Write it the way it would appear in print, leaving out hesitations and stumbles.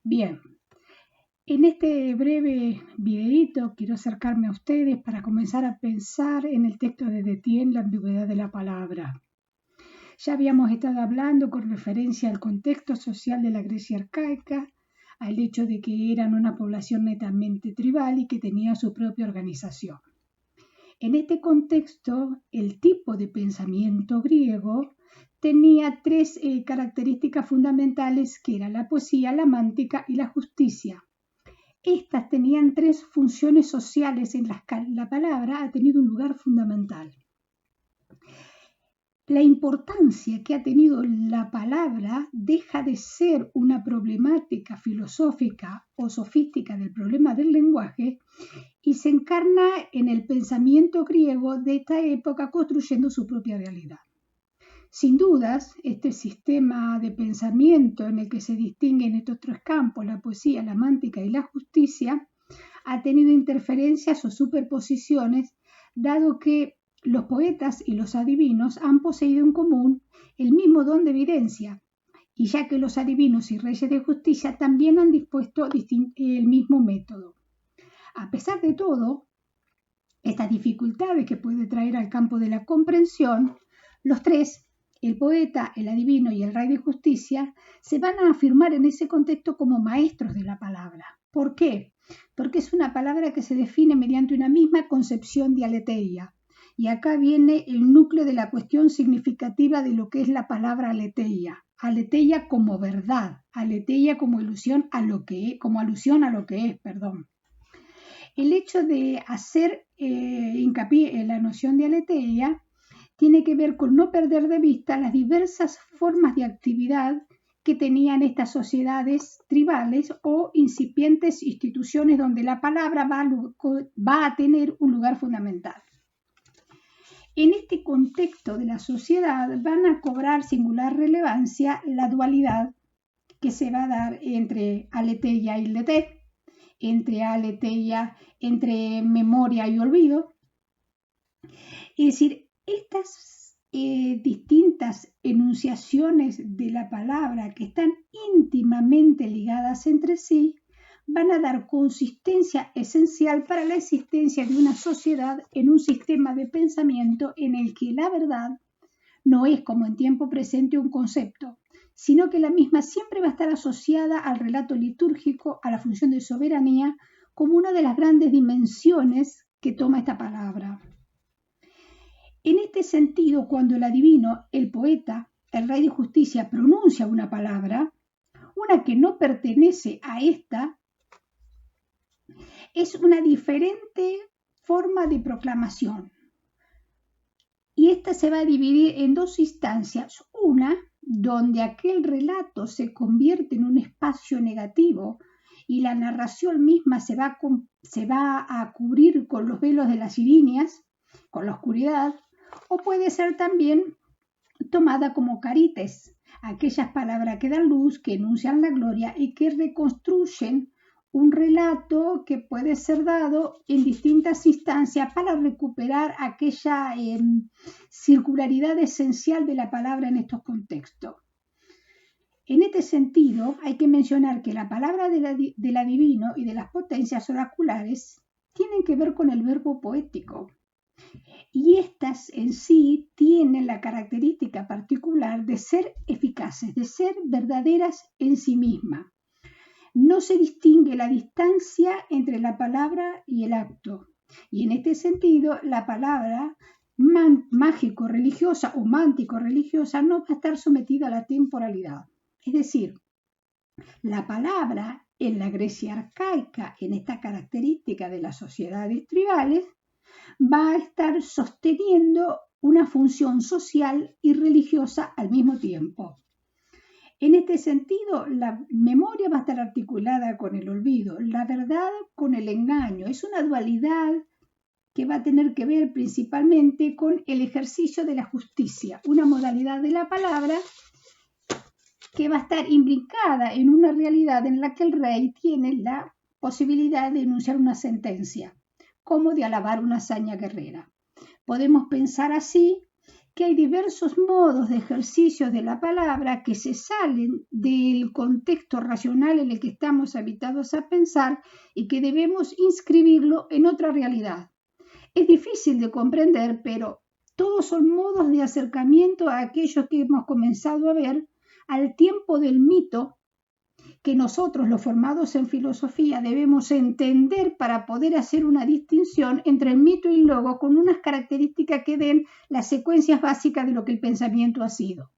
Bien, en este breve videíto quiero acercarme a ustedes para comenzar a pensar en el texto de Detienne, la ambigüedad de la palabra. Ya habíamos estado hablando con referencia al contexto social de la Grecia arcaica, al hecho de que eran una población netamente tribal y que tenía su propia organización. En este contexto, el tipo de pensamiento griego tenía tres características fundamentales, que eran la poesía, la mántica y la justicia. Estas tenían tres funciones sociales en las que la palabra ha tenido un lugar fundamental. La importancia que ha tenido la palabra deja de ser una problemática filosófica o sofística del problema del lenguaje y se encarna en el pensamiento griego de esta época construyendo su propia realidad. Sin dudas, este sistema de pensamiento en el que se distinguen estos tres campos, la poesía, la mántica y la justicia, ha tenido interferencias o superposiciones, dado que los poetas y los adivinos han poseído en común el mismo don de evidencia, y ya que los adivinos y reyes de justicia también han dispuesto el mismo método. A pesar de todo, estas dificultades que puede traer al campo de la comprensión, los tres, el poeta, el adivino y el rey de justicia, se van a afirmar en ese contexto como maestros de la palabra. ¿Por qué? Porque es una palabra que se define mediante una misma concepción de aletheia. Y acá viene el núcleo de la cuestión significativa de lo que es la palabra aletheia. Aletheia como verdad, aletheia como alusión a lo que es. El hecho de hacer hincapié en la noción de aletheia tiene que ver con no perder de vista las diversas formas de actividad que tenían estas sociedades tribales o incipientes instituciones donde la palabra va a tener un lugar fundamental. En este contexto de la sociedad van a cobrar singular relevancia la dualidad que se va a dar entre aletheia y leté, entre aletheia, entre memoria y olvido. Es decir, estas distintas enunciaciones de la palabra que están íntimamente ligadas entre sí van a dar consistencia esencial para la existencia de una sociedad en un sistema de pensamiento en el que la verdad no es como en tiempo presente un concepto, sino que la misma siempre va a estar asociada al relato litúrgico, a la función de soberanía, como una de las grandes dimensiones que toma esta palabra. En este sentido, cuando el adivino, el poeta, el rey de justicia pronuncia una palabra, una que no pertenece a esta, es una diferente forma de proclamación. Y esta se va a dividir en dos instancias. Una, donde aquel relato se convierte en un espacio negativo y la narración misma se va a cubrir con los velos de las irineas, con la oscuridad, o puede ser también tomada como carites, aquellas palabras que dan luz, que enuncian la gloria y que reconstruyen un relato que puede ser dado en distintas instancias para recuperar aquella circularidad esencial de la palabra en estos contextos. En este sentido, hay que mencionar que la palabra del adivino y de las potencias oraculares tienen que ver con el verbo poético. Y estas en sí tienen la característica particular de ser eficaces, de ser verdaderas en sí mismas. No se distingue la distancia entre la palabra y el acto. Y en este sentido, la palabra mágico-religiosa o mántico-religiosa no va a estar sometida a la temporalidad. Es decir, la palabra en la Grecia arcaica, en esta característica de las sociedades tribales, va a estar sosteniendo una función social y religiosa al mismo tiempo. En este sentido, la memoria va a estar articulada con el olvido, la verdad con el engaño. Es una dualidad que va a tener que ver principalmente con el ejercicio de la justicia, una modalidad de la palabra que va a estar imbricada en una realidad en la que el rey tiene la posibilidad de enunciar una sentencia, como de alabar una hazaña guerrera. Podemos pensar así que hay diversos modos de ejercicios de la palabra que se salen del contexto racional en el que estamos habituados a pensar y que debemos inscribirlo en otra realidad. Es difícil de comprender, pero todos son modos de acercamiento a aquello que hemos comenzado a ver al tiempo del mito que nosotros, los formados en filosofía, debemos entender para poder hacer una distinción entre el mito y el logo con unas características que den las secuencias básicas de lo que el pensamiento ha sido.